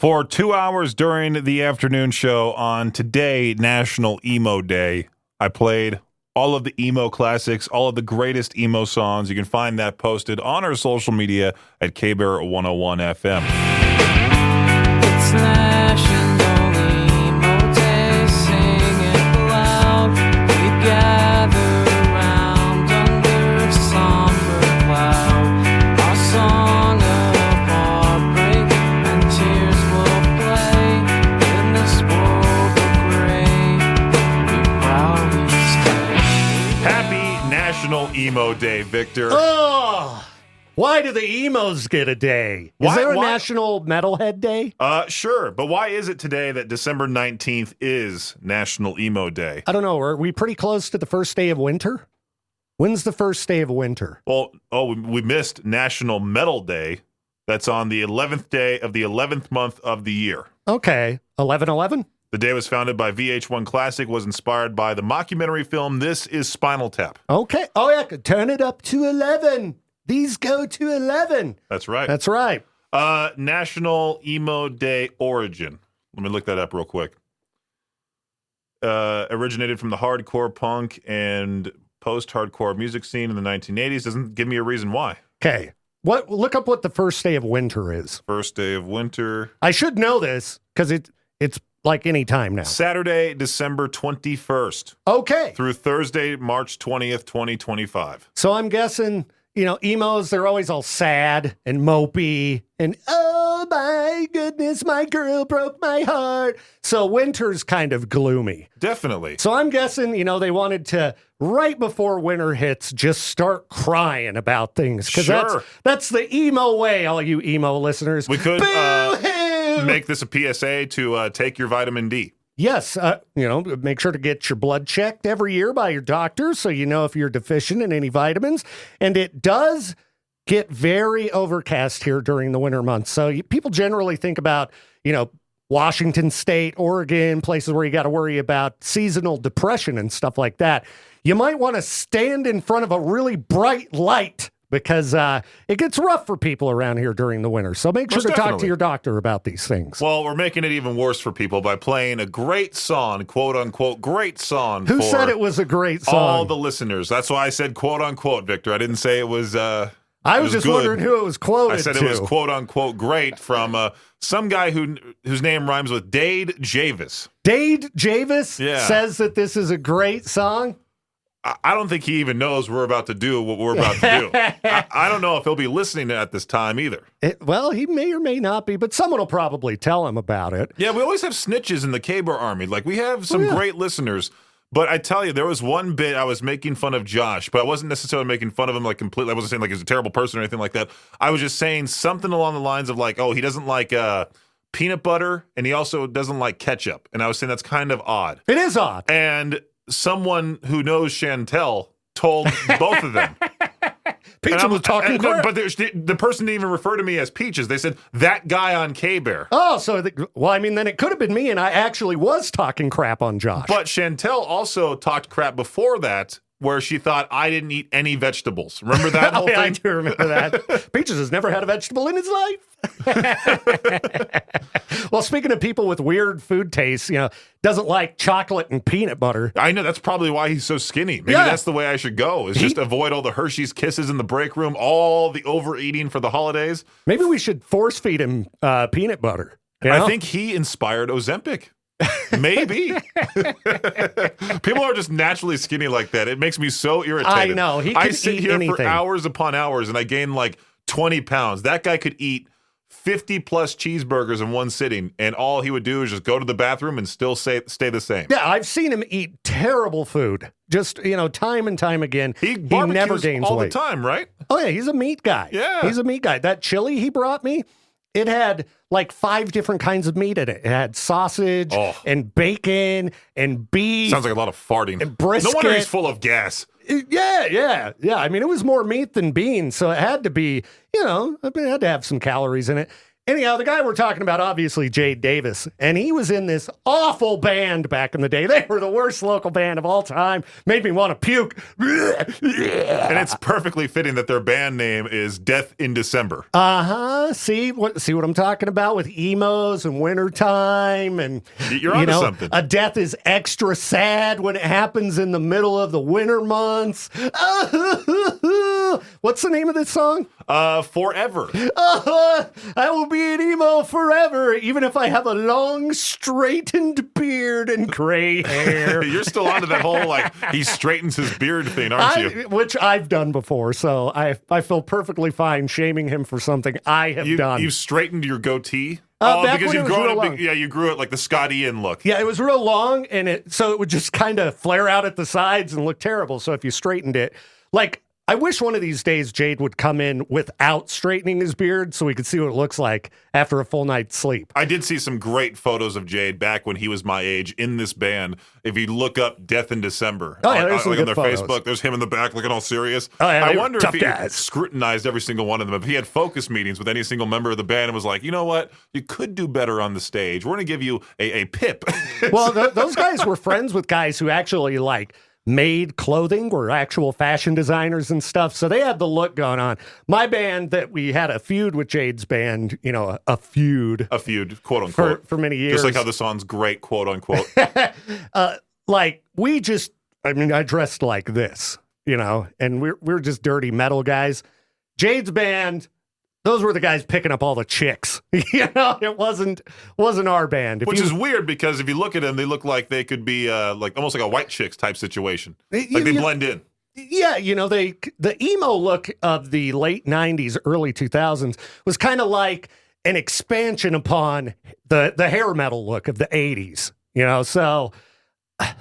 For 2 hours during the afternoon show on today, National Emo Day, I played all of the emo classics, all of the greatest emo songs. You can find that posted on our social media at KBear 101 FM. It's National Emo Day, sing it loud. We gather around under a somber cloud. Our song of heartbreak and tears will play in this world of gray. We proudly stay. Happy National Emo Day, Victor. Oh, why do the emos get a day? Is there a National Metalhead Day? Sure, but why is it today that December 19th is National Emo Day? I don't know. Are we pretty close to the first day of winter? When's the first day of winter? Well, we missed National Metal Day. That's on the 11th day of the 11th month of the year. Okay, 11/11? The day was founded by VH1 Classic, was inspired by the mockumentary film This Is Spinal Tap. Okay. Oh, yeah, turn it up to 11. These go to 11. That's right. That's right. National Emo Day origin. Let me look that up real quick. Originated from the hardcore punk and post-hardcore music scene in the 1980s. Doesn't give me a reason why. Okay. Look up what the first day of winter is. First day of winter. I should know this because it's like any time now. Saturday, December 21st. Okay. Through Thursday, March 20th, 2025. So I'm guessing, emos, they're always all sad and mopey and, oh my goodness, my girl broke my heart. So winter's kind of gloomy. Definitely. So I'm guessing, they wanted to, right before winter hits, just start crying about things. Because Sure. that's the emo way, all you emo listeners. We could Boo-hoo! make this a PSA to take your vitamin D. Yes, make sure to get your blood checked every year by your doctor so you know if you're deficient in any vitamins. And it does get very overcast here during the winter months. So people generally think about, Washington State, Oregon, places where you got to worry about seasonal depression and stuff like that. You might want to stand in front of a really bright light because it gets rough for people around here during the winter. So make sure Most to talk definitely. to your doctor about these things. Well, we're making it even worse for people by playing a great song, quote unquote, great song. Who for said it was a great song? all the listeners. That's why I said quote unquote, Victor. I didn't say it was. I it was just good. wondering who it was quoted I said to. it was quote unquote great from some guy whose name rhymes with Dade Javis. Dade Javis Yeah. says that this is a great song. I don't think he even knows we're about to do what we're about to do. I don't know if he'll be listening at this time either. Well, he may or may not be, but someone will probably tell him about it. Yeah, we always have snitches in the K-Bar Army. Like, we have some great listeners. But I tell you, there was one bit I was making fun of Josh, but I wasn't necessarily making fun of him like completely. I wasn't saying like he's a terrible person or anything like that. I was just saying something along the lines of like, oh, he doesn't like peanut butter, and he also doesn't like ketchup. And I was saying that's kind of odd. It is odd. And someone who knows Chantel told both of them. Peach was talking crap. But the person didn't even refer to me as Peaches. They said, that guy on K-Bear. Oh, so, then it could have been me, and I actually was talking crap on Josh. But Chantel also talked crap before that, where she thought I didn't eat any vegetables. Remember that whole yeah, I thing? do remember that. Peaches has never had a vegetable in his life. Well, speaking of people with weird food tastes, doesn't like chocolate and peanut butter. I know, that's probably why he's so skinny. Maybe that's the way I should go, is just avoid all the Hershey's Kisses in the break room, all the overeating for the holidays. Maybe we should force feed him peanut butter. I think he inspired Ozempic. Maybe. People are just naturally skinny like that. It makes me so irritated. I know. He I could sit eat here anything. for hours upon hours and I gain like 20 pounds. That guy could eat 50 plus cheeseburgers in one sitting, and all he would do is just go to the bathroom and still stay the same. Yeah, I've seen him eat terrible food. Just, time and time again. He never gains all weight. the time, right? Oh, yeah, he's a meat guy. Yeah. He's a meat guy. That chili he brought me, it had like 5 different kinds of meat in it. It had sausage and bacon and beef. Sounds like a lot of farting. And brisket. No wonder he's full of gas. Yeah. I mean, it was more meat than beans, so it had to be, it had to have some calories in it. Anyhow, the guy we're talking about, obviously, Jade Davis, and he was in this awful band back in the day. They were the worst local band of all time. Made me want to puke. And it's perfectly fitting that their band name is Death in December. See what I'm talking about with emos and wintertime and You're onto something. A death is extra sad when it happens in the middle of the winter months. What's the name of this song? Forever. I will be an emo forever, even if I have a long, straightened beard and gray hair. You're still onto that whole, like, he straightens his beard thing, aren't you? Which I've done before, so I feel perfectly fine shaming him for something I have done. You've straightened your goatee? Back because when you've it was real grown long. it. You grew it like the Scott Ian look. Yeah, it was real long, and so it would just kind of flare out at the sides and look terrible. So if you straightened it, like, I wish one of these days Jade would come in without straightening his beard so we could see what it looks like after a full night's sleep. I did see some great photos of Jade back when he was my age in this band. If you look up Death in December there's some on good their photos. Facebook, there's him in the back looking all serious. I wonder if tough he guys. scrutinized every single one of them. If he had focus meetings with any single member of the band and was like, you know what, you could do better on the stage. We're going to give you a pip. Well, those guys were friends with guys who actually, like, made clothing, were actual fashion designers and stuff. So they had the look going on. My band, that we had a feud with Jade's band, a feud. A feud, quote unquote. For many years. Just like how the song's great, quote unquote. Like, I dressed like this, and we're just dirty metal guys. Jade's band, those were the guys picking up all the chicks. It wasn't our band. Which is weird because if you look at them, they look like they could be like almost like a White Chicks type situation. Like they blend in. Yeah, the emo look of the late 90s, early 2000s was kind of like an expansion upon the hair metal look of the 80s. So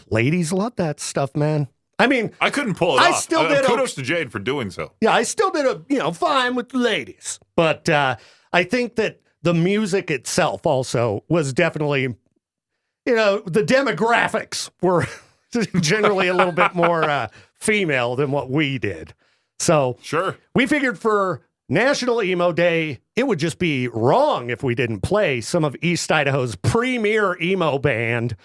ladies love that stuff, man. I mean, I couldn't pull it off. Still did kudos to Jade for doing so. Yeah, I still did fine with the ladies. But I think that the music itself also was definitely, the demographics were generally a little bit more female than what we did. So sure, we figured for National Emo Day, it would just be wrong if we didn't play some of East Idaho's premier emo band,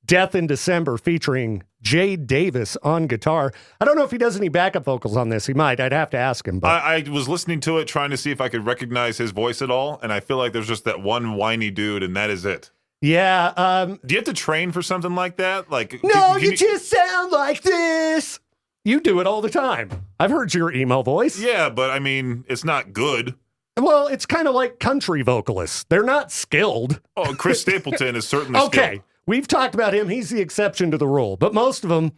Death in December, featuring Jade Davis on guitar. I don't know if he does any backup vocals on this. He might. I'd have to ask him. But I was listening to it, trying to see if I could recognize his voice at all, and I feel like there's just that one whiny dude, and that is it. Yeah. Do you have to train for something like that? Like, no, you just sound like this. You do it all the time. I've heard your emo voice. Yeah, but I mean, it's not good. Well, it's kind of like country vocalists. They're not skilled. Oh, Chris Stapleton is certainly okay. skilled. We've talked about him. He's the exception to the rule. But most of them,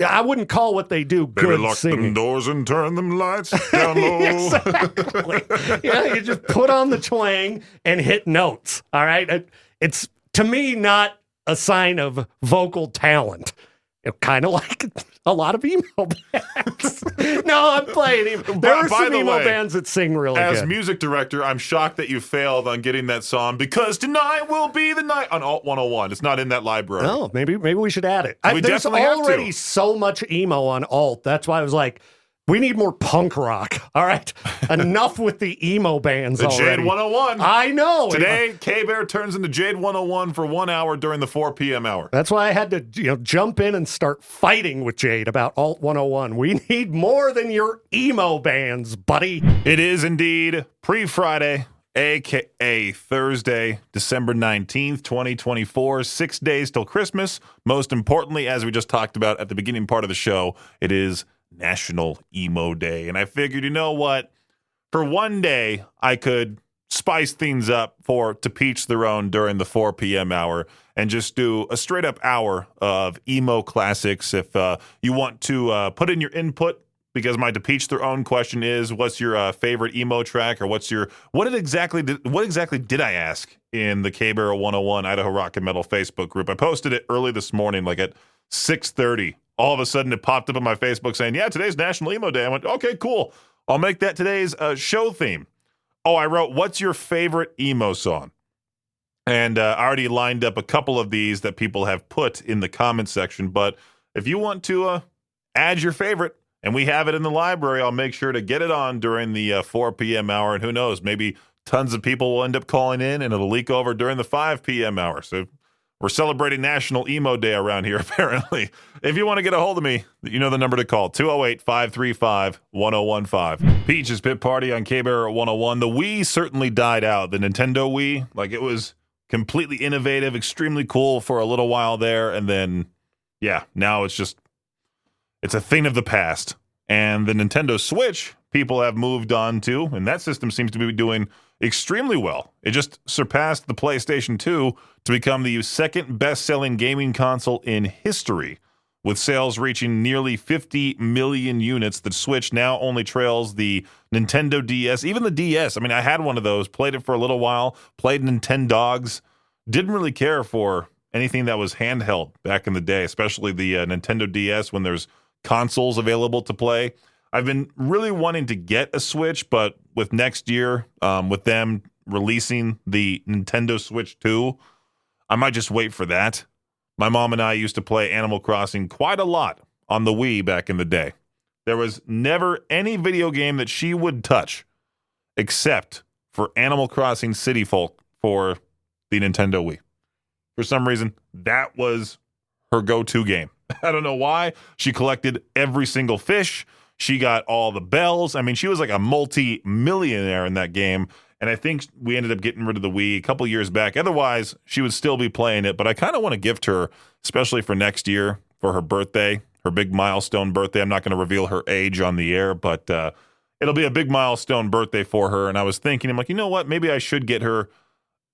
I wouldn't call what they do Baby, good lock singing. them doors and turn them lights down low. Exactly. You just put on the twang and hit notes. All right? It's, to me, not a sign of vocal talent. Kind of like a lot of emo bands. No, I'm playing emo. There are some emo bands that sing really good. As music director, I'm shocked that you failed on getting that song because tonight will be the night on Alt 101. It's not in that library. Oh, maybe we should add it. We There's definitely have to. already so much emo on Alt. That's why I was like, we need more punk rock. All right? Enough with the emo bands the already. Jade 101. I know. Today, K-Bear turns into Jade 101 for 1 hour during the 4 p.m. hour. That's why I had to jump in and start fighting with Jade about Alt 101. We need more than your emo bands, buddy. It is indeed pre-Friday, a.k.a. Thursday, December 19th, 2024. 6 days till Christmas. Most importantly, as we just talked about at the beginning part of the show, it is National Emo Day. And I figured, you know what? For one day, I could spice things up to each their own during the 4 p.m. hour and just do a straight up hour of emo classics. If you want to put in your input, because my to each their own question is, what's your favorite emo track, or what exactly did I ask in the K-Bear 101 Idaho Rock and Metal Facebook group? I posted it early this morning, like at 6:30. All of a sudden, it popped up on my Facebook saying, yeah, today's National Emo Day. I went, okay, cool. I'll make that today's show theme. Oh, I wrote, what's your favorite emo song? And I already lined up a couple of these that people have put in the comment section. But if you want to add your favorite, and we have it in the library, I'll make sure to get it on during the 4 p.m. hour. And who knows, maybe tons of people will end up calling in, and it'll leak over during the 5 p.m. hour. So we're celebrating National Emo Day around here, apparently. If you want to get a hold of me, you know the number to call, 208-535-1015. Peach's Pit Party on K-Bear 101. The Wii certainly died out. The Nintendo Wii, like, it was completely innovative, extremely cool for a little while there, and then, yeah, now it's a thing of the past. And the Nintendo Switch, people have moved on to, and that system seems to be doing extremely well. It just surpassed the PlayStation 2 to become the second best-selling gaming console in history, with sales reaching nearly 50 million units. The Switch now only trails the Nintendo DS. Even the DS, I mean, I had one of those, played it for a little while, played Nintendogs, didn't really care for anything that was handheld back in the day, especially the Nintendo DS when there's consoles available to play. I've been really wanting to get a Switch, but with next year, with them releasing the Nintendo Switch 2, I might just wait for that. My mom and I used to play Animal Crossing quite a lot on the Wii back in the day. There was never any video game that she would touch except for Animal Crossing City Folk for the Nintendo Wii. For some reason, that was her go-to game. I don't know why. She collected every single fish. She got all the bells. I mean, she was like a multi-millionaire in that game. And I think we ended up getting rid of the Wii a couple years back. Otherwise, she would still be playing it. But I kind of want to gift her, especially for next year, for her birthday, her big milestone birthday. I'm not going to reveal her age on the air, but it'll be a big milestone birthday for her. And I was thinking, I'm like, you know what? Maybe I should get her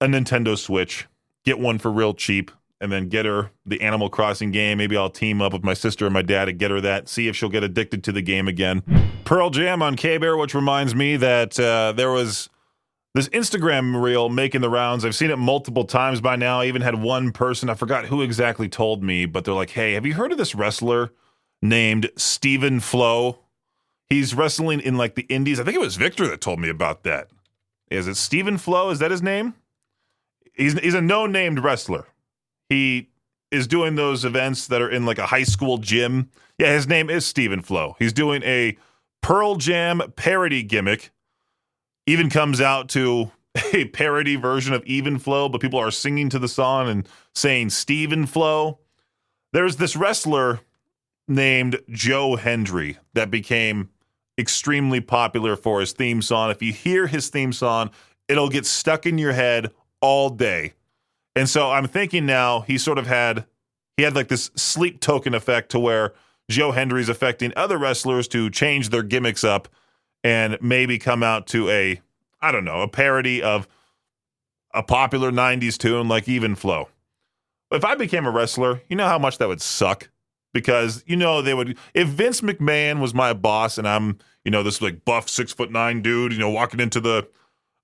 a Nintendo Switch, get one for real cheap, and then get her the Animal Crossing game. Maybe I'll team up with my sister and my dad and get her that, see if she'll get addicted to the game again. Pearl Jam on K-Bear, which reminds me that there was this Instagram reel making the rounds. I've seen it multiple times by now. I even had one person, I forgot who exactly told me, but they're like, hey, have you heard of this wrestler named Stephen Flo? He's wrestling in like the Indies. I think it was Victor that told me about that. Is it Stephen Flo? Is that his name? He's a no-named wrestler. He is doing those events that are in like a high school gym. Yeah, his name is Stephen Flo. He's doing a Pearl Jam parody gimmick. Even comes out to a parody version of Even Flow, but people are singing to the song and saying Stephen Flo. There's this wrestler named Joe Hendry that became extremely popular for his theme song. If you hear his theme song, it'll get stuck in your head all day. And so I'm thinking now he had like this sleep token effect to where Joe Hendry's affecting other wrestlers to change their gimmicks up and maybe come out to a parody of a popular 90s tune like Even Flow. If I became a wrestler, you know how much that would suck? Because, they would, if Vince McMahon was my boss and I'm, this like buff 6'9" dude, walking into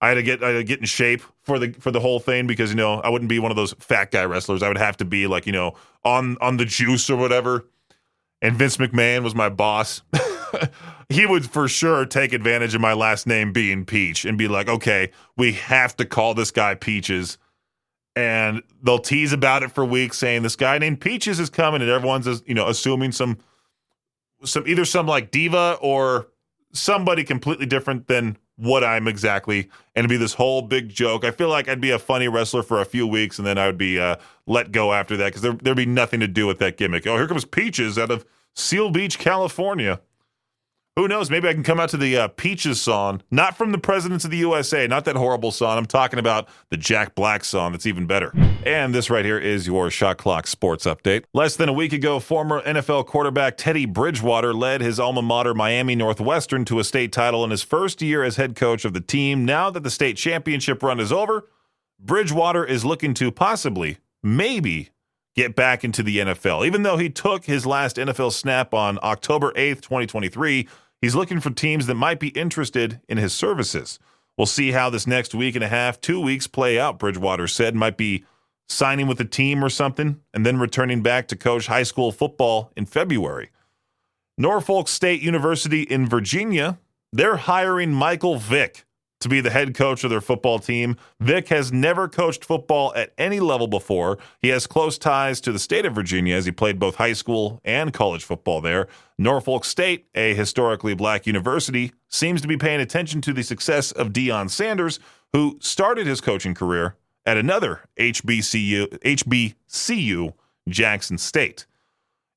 I had to get in shape for the whole thing because, I wouldn't be one of those fat guy wrestlers. I would have to be like, on the juice or whatever. And Vince McMahon was my boss. He would for sure take advantage of my last name being Peach and be like, okay, we have to call this guy Peaches. And they'll tease about it for weeks saying this guy named Peaches is coming, and everyone's, assuming some like diva or somebody completely different than what I'm exactly, and it'd be this whole big joke. I feel like I'd be a funny wrestler for a few weeks, and then I would be let go after that because there'd be nothing to do with that gimmick. Oh, here comes Peaches out of Seal Beach, California. Who knows? Maybe I can come out to the Peaches song, not from the Presidents of the USA, not that horrible song. I'm talking about the Jack Black song that's even better. And this right here is your Shot Clock Sports Update. Less than a week ago, former NFL quarterback Teddy Bridgewater led his alma mater, Miami Northwestern, to a state title in his first year as head coach of the team. Now that the state championship run is over, Bridgewater is looking to possibly, maybe, get back into the NFL. Even though he took his last NFL snap on October 8th, 2023, he's looking for teams that might be interested in his services. We'll see how this next week and a half, 2 weeks play out, Bridgewater said. Might be signing with a team or something, and then returning back to coach high school football in February. Norfolk State University in Virginia, they're hiring Michael Vick to be the head coach of their football team. Vick has never coached football at any level before. He has close ties to the state of Virginia as he played both high school and college football there. Norfolk State, a historically black university, seems to be paying attention to the success of Deion Sanders, who started his coaching career at another HBCU, Jackson State.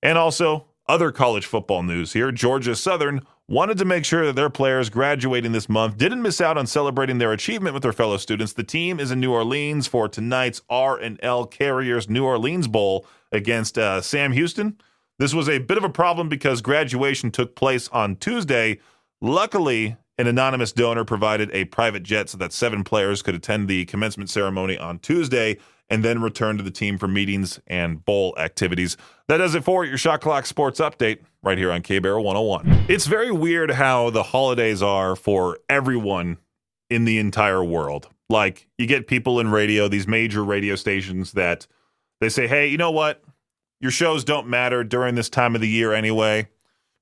And also, other college football news here. Georgia Southern wanted to make sure that their players graduating this month didn't miss out on celebrating their achievement with their fellow students. The team is in New Orleans for tonight's R&L Carriers New Orleans Bowl against Sam Houston. This was a bit of a problem because graduation took place on Tuesday. Luckily, an anonymous donor provided a private jet so that 7 players could attend the commencement ceremony on Tuesday and then return to the team for meetings and bowl activities. That does it for your Shot Clock Sports Update right here on K-Barrel 101. It's very weird how the holidays are for everyone in the entire world. Like, you get people in radio, these major radio stations that they say, hey, you know what? Your shows don't matter during this time of the year anyway.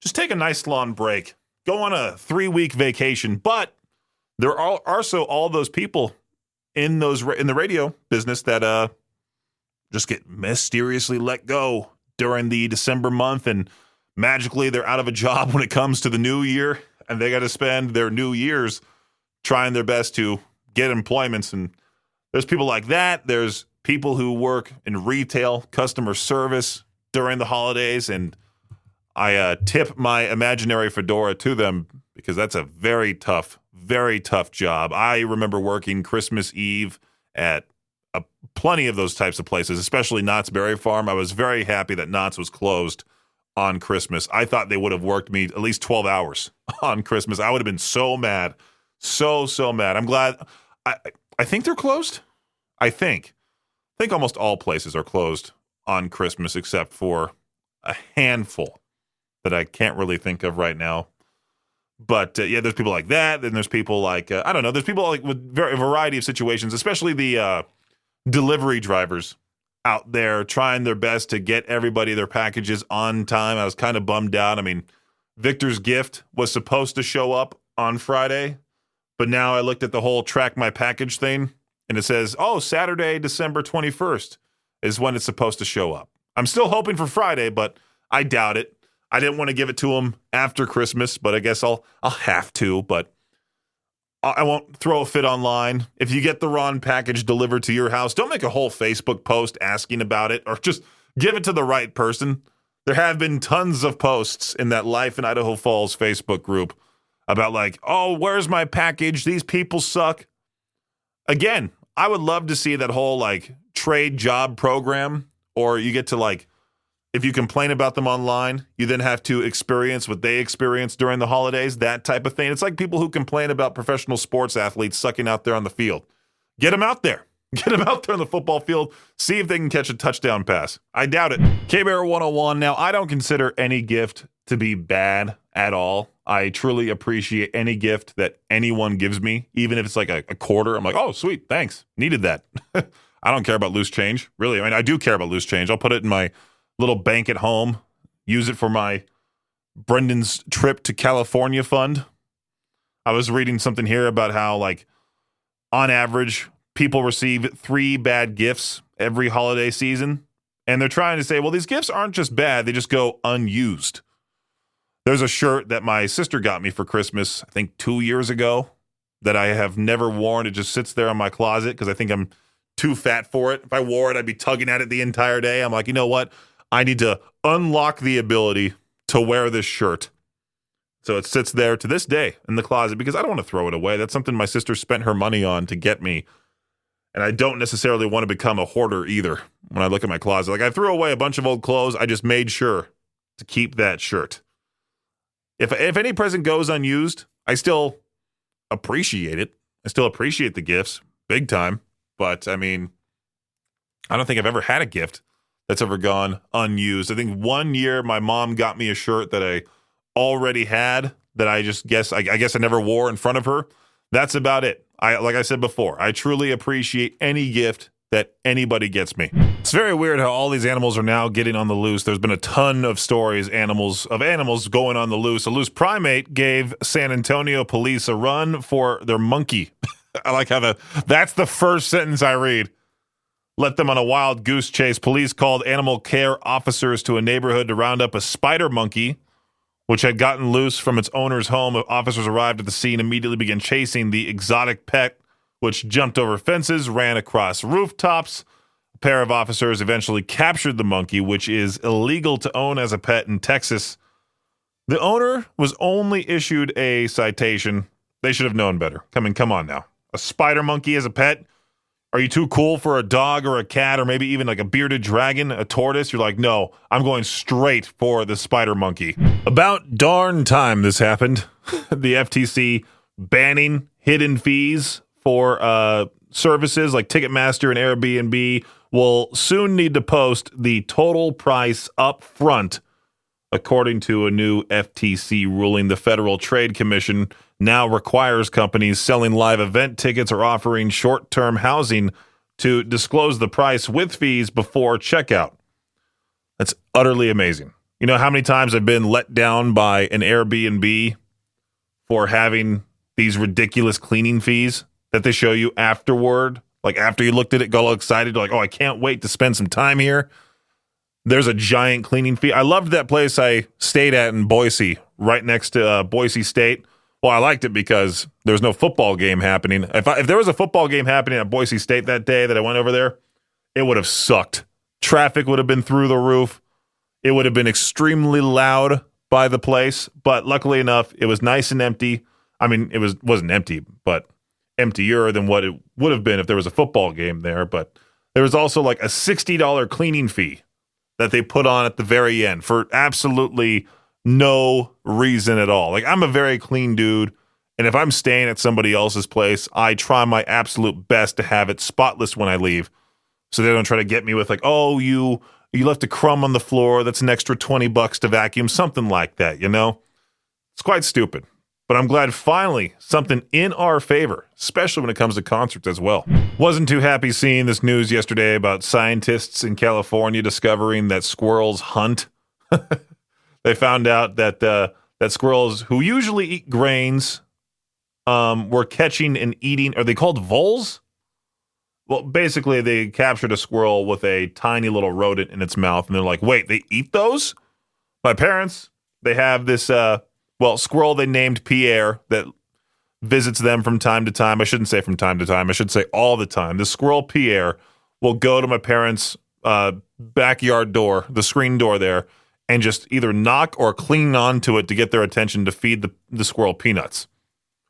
Just take a nice long break. Go on a 3-week vacation. But there are also all those people in the radio business that just get mysteriously let go during the December month, and magically they're out of a job when it comes to the new year, and they got to spend their New Year's trying their best to get employments. And there's people like that. There's people who work in retail, customer service during the holidays, and I tip my imaginary fedora to them because that's a very tough job. I remember working Christmas Eve at plenty of those types of places, especially Knott's Berry Farm. I was very happy that Knott's was closed on Christmas. I thought they would have worked me at least 12 hours on Christmas. I would have been so mad. So mad. I'm glad. I think they're closed. I think almost all places are closed on Christmas except for a handful that I can't really think of right now. But yeah, there's people like that. Then there's people like, I don't know, there's people like with a variety of situations, especially the delivery drivers out there trying their best to get everybody their packages on time. I was kind of bummed out. I mean, Victor's gift was supposed to show up on Friday, but now I looked at the whole track my package thing, and it says, oh, Saturday, December 21st is when it's supposed to show up. I'm still hoping for Friday, but I doubt it. I didn't want to give it to him after Christmas, but I guess I'll have to, but I won't throw a fit online. If you get the wrong package delivered to your house, don't make a whole Facebook post asking about it, or just give it to the right person. There have been tons of posts in that Life in Idaho Falls Facebook group about like, oh, where's my package? These people suck. Again, I would love to see that whole like trade job program, or you get to like, if you complain about them online, you then have to experience what they experience during the holidays, that type of thing. It's like people who complain about professional sports athletes sucking out there on the field. Get them out there. Get them out there on the football field. See if they can catch a touchdown pass. I doubt it. K-Bear 101. Now, I don't consider any gift to be bad at all. I truly appreciate any gift that anyone gives me, even if it's like a quarter. I'm like, oh, sweet, thanks. Needed that. I don't care about loose change, really. I mean, I do care about loose change. I'll put it in my little bank at home, use it for my Brendan's trip to California fund. I was reading something here about how, like, on average, people receive 3 bad gifts every holiday season. And they're trying to say, well, these gifts aren't just bad, they just go unused. There's a shirt that my sister got me for Christmas, I think 2 years ago, that I have never worn. It just sits there in my closet because I think I'm too fat for it. If I wore it, I'd be tugging at it the entire day. I'm like, you know what? I need to unlock the ability to wear this shirt. So it sits there to this day in the closet because I don't want to throw it away. That's something my sister spent her money on to get me. And I don't necessarily want to become a hoarder either when I look at my closet. Like, I threw away a bunch of old clothes. I just made sure to keep that shirt. If any present goes unused, I still appreciate it. I still appreciate the gifts big time. But, I mean, I don't think I've ever had a gift that's ever gone unused. I think one year my mom got me a shirt that I already had that I guess I never wore in front of her. That's about it. Like I said before, I truly appreciate any gift that anybody gets me. It's very weird how all these animals are now getting on the loose. There's been a ton of stories of animals going on the loose. A loose primate gave San Antonio police a run for their monkey. I like how that's the first sentence I read. Let them on a wild goose chase. Police called animal care officers to a neighborhood to round up a spider monkey, which had gotten loose from its owner's home. Officers arrived at the scene, immediately began chasing the exotic pet which jumped over fences, ran across rooftops. A pair of officers eventually captured the monkey, which is illegal to own as a pet in Texas. The owner was only issued a citation. They should have known better. Come on now. A spider monkey as a pet? Are you too cool for a dog or a cat or maybe even like a bearded dragon, a tortoise? You're like, no, I'm going straight for the spider monkey. About darn time this happened. The FTC banning hidden fees for services like Ticketmaster and Airbnb will soon need to post the total price up front. According to a new FTC ruling, the Federal Trade Commission now requires companies selling live event tickets or offering short-term housing to disclose the price with fees before checkout. That's utterly amazing. You know how many times I've been let down by an Airbnb for having these ridiculous cleaning fees that they show you afterward? Like after you looked at it, got all excited, like, oh, I can't wait to spend some time here. There's a giant cleaning fee. I loved that place I stayed at in Boise, right next to Boise State. Well, I liked it because there was no football game happening. If there was a football game happening at Boise State that day that I went over there, it would have sucked. Traffic would have been through the roof. It would have been extremely loud by the place. But luckily enough, it was nice and empty. I mean, wasn't empty, but emptier than what it would have been if there was a football game there. But there was also like a $60 cleaning fee that they put on at the very end for absolutely no reason at all. Like, I'm a very clean dude, and if I'm staying at somebody else's place, I try my absolute best to have it spotless when I leave, so they don't try to get me with like, oh, you left a crumb on the floor, that's an extra $20 to vacuum, something like that, you know? It's quite stupid. But I'm glad finally something in our favor, especially when it comes to concerts as well. Wasn't too happy seeing this news yesterday about scientists in California discovering that squirrels hunt. They found out that that squirrels who usually eat grains were catching and eating, are they called voles? Well, basically they captured a squirrel with a tiny little rodent in its mouth, and they're like, wait, they eat those? My parents, they have this squirrel they named Pierre that visits them from time to time. I shouldn't say from time to time. I should say all the time. The squirrel Pierre will go to my parents' backyard door, the screen door there, and just either knock or cling onto it to get their attention to feed the squirrel peanuts.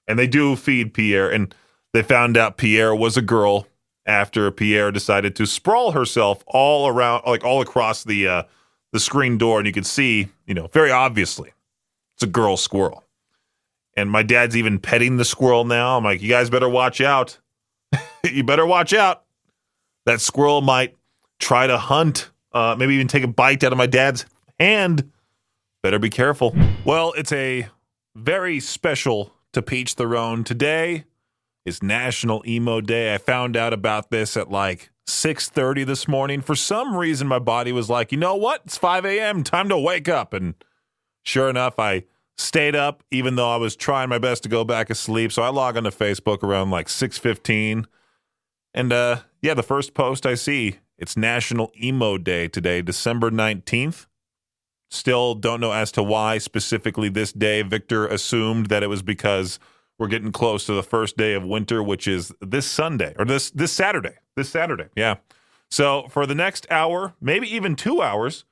And they do feed Pierre, and they found out Pierre was a girl after Pierre decided to sprawl herself all around, like all across the screen door, and you could see, very obviously, it's a girl squirrel. And my dad's even petting the squirrel now. I'm like, you guys better watch out. You better watch out. That squirrel might try to hunt, maybe even take a bite out of my dad's hand. Better be careful. Well, it's a very special to Peach Theron. Today is National Emo Day. I found out about this at like 6:30 this morning. For some reason, my body was like, you know what? It's 5 a.m. Time to wake up. And sure enough, I stayed up even though I was trying my best to go back to sleep. So I log onto Facebook around like 6:15. And the first post I see, it's National Emo Day today, December 19th. Still don't know as to why specifically this day. Victor assumed that it was because we're getting close to the first day of winter, which is this Sunday, or this Saturday. This Saturday, yeah. So for the next hour, maybe even 2 hours,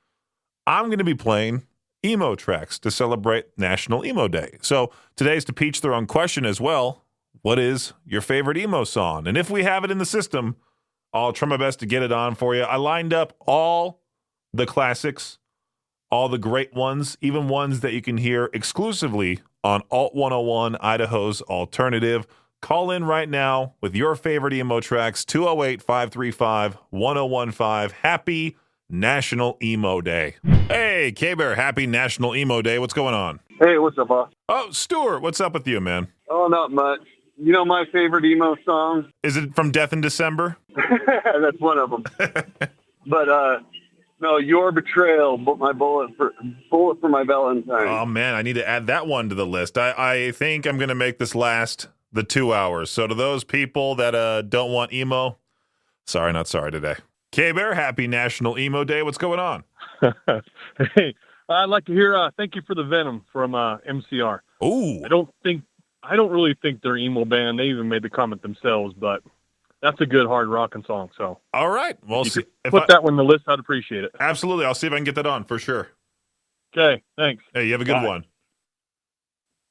I'm going to be playing emo tracks to celebrate National Emo Day. So today's to Peach Theron question as well. What is your favorite emo song? And if we have it in the system, I'll try my best to get it on for you. I lined up all the classics, all the great ones, even ones that you can hear exclusively on Alt 101, Idaho's Alternative. Call in right now with your favorite emo tracks, 208-535-1015. Happy National Emo Day. Hey, K-Bear, happy National Emo Day. What's going on? Hey, what's up, boss? Oh, Stuart, what's up with you, man? Oh, not much. You know my favorite emo song? Is it from Death in December? That's one of them. But, no, Your Betrayal, my bullet for my Valentine. Oh, man, I need to add that one to the list. I think I'm going to make this last the 2 hours. So to those people that don't want emo, sorry, not sorry today. K-Bear, happy National Emo Day. What's going on? Hey, I'd like to hear Thank You for the Venom from MCR. Ooh. I don't think I don't really think they're emo band. They even made the comment themselves, but that's a good hard rocking song. So All right. Well, if you could put that one on the list, I'd appreciate it. absolutely. I'll see if I can get that on for sure. Okay, thanks. Hey, you have a good Bye. one.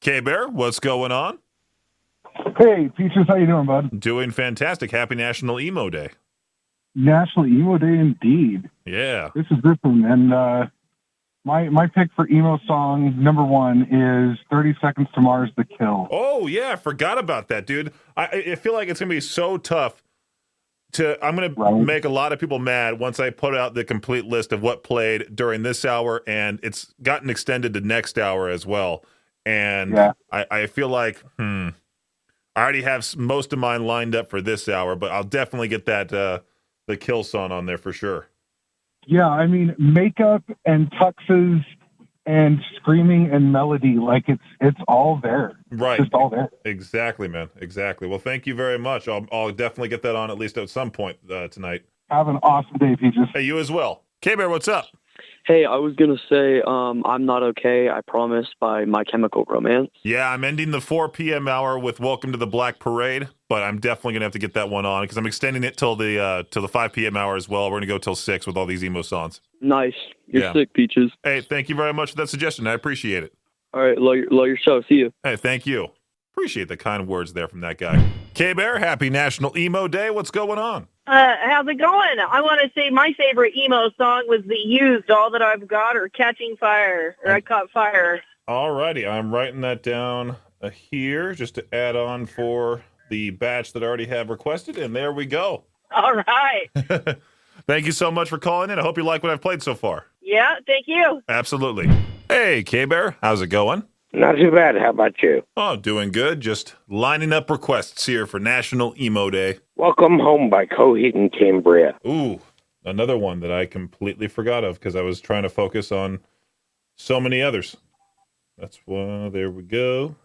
K-Bear, what's going on? Hey, Peaches, how you doing, bud? Doing fantastic. Happy National Emo Day. National Emo Day indeed. Yeah. This is this one, and my pick for emo song number 1 is 30 Seconds to Mars, The Kill. Oh, yeah. I forgot about that, dude. I feel like it's going to be so tough I'm going to make a lot of people mad once I put out the complete list of what played during this hour, and it's gotten extended to next hour as well. And Yeah. I feel like, I already have most of mine lined up for this hour, but I'll definitely get that the Kill song on there for sure. Yeah, I mean, makeup and tuxes and screaming and melody, like it's all there. Right. It's just all there. Exactly, man. Exactly. Well, thank you very much. I'll definitely get that on at least at some point tonight. Have an awesome day, Peaches. Hey, you as well. K-Bear, what's up? Hey, I was going to say I'm Not Okay, I Promise by My Chemical Romance. Yeah, I'm ending the 4 p.m. hour with Welcome to the Black Parade, but I'm definitely going to have to get that one on because I'm extending it till the 5 p.m. hour as well. We're going to go till 6 with all these emo songs. Nice. You're Yeah. sick, Peaches. Hey, thank you very much for that suggestion. I appreciate it. All right, love your show. See you. Hey, thank you. Appreciate the kind words there from that guy. K-Bear, happy National Emo Day. What's going on? How's it going? I want to say my favorite emo song was The Used, All That I've Got, or Catching Fire, or I Caught Fire. All righty. I'm writing that down here just to add on for the batch that I already have requested, and there we go. All right. Thank you so much for calling in. I hope you like what I've played so far. Yeah, thank you. Absolutely. Hey, K-Bear, how's it going? Not too bad. How about you? Oh, doing good. Just lining up requests here for National Emo Day. Welcome Home by Coheed and Cambria. Ooh, another one that I completely forgot of because I was trying to focus on so many others. That's one. There we go.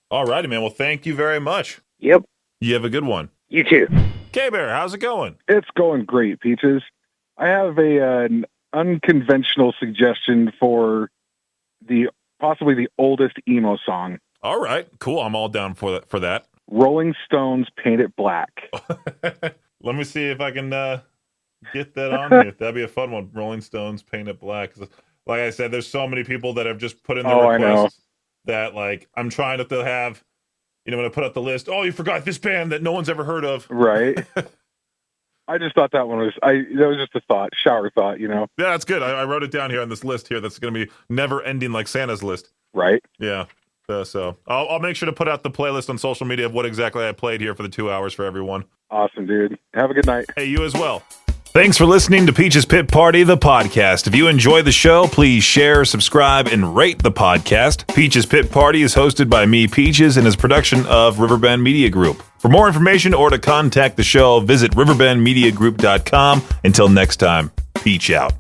All righty, man. Well, thank you very much. Yep. You have a good one. You too. K-Bear, how's it going? It's going great, Peaches. I have an unconventional suggestion for possibly the oldest emo song. All right, cool. I'm all down for that. Rolling Stones, Paint It Black. Let me see if I can get that on here. That'd be a fun one. Rolling Stones, Paint It Black. Like I said, there's so many people that have just put in their requests that, like, I'm trying to have, when I put out the list, oh, you forgot this band that no one's ever heard of. Right. I just thought that one was, that was just a thought, shower thought, Yeah, that's good. I wrote it down here on this list here. That's going to be never ending like Santa's list. Right. Yeah. So I'll make sure to put out the playlist on social media of what exactly I played here for the 2 hours for everyone. Awesome, dude. Have a good night. Hey, you as well. Thanks for listening to Peach's Pit Party, the podcast. If you enjoy the show, please share, subscribe, and rate the podcast. Peach's Pit Party is hosted by me, Peaches, and is a production of Riverbend Media Group. For more information or to contact the show, visit riverbendmediagroup.com. Until next time, Peach out.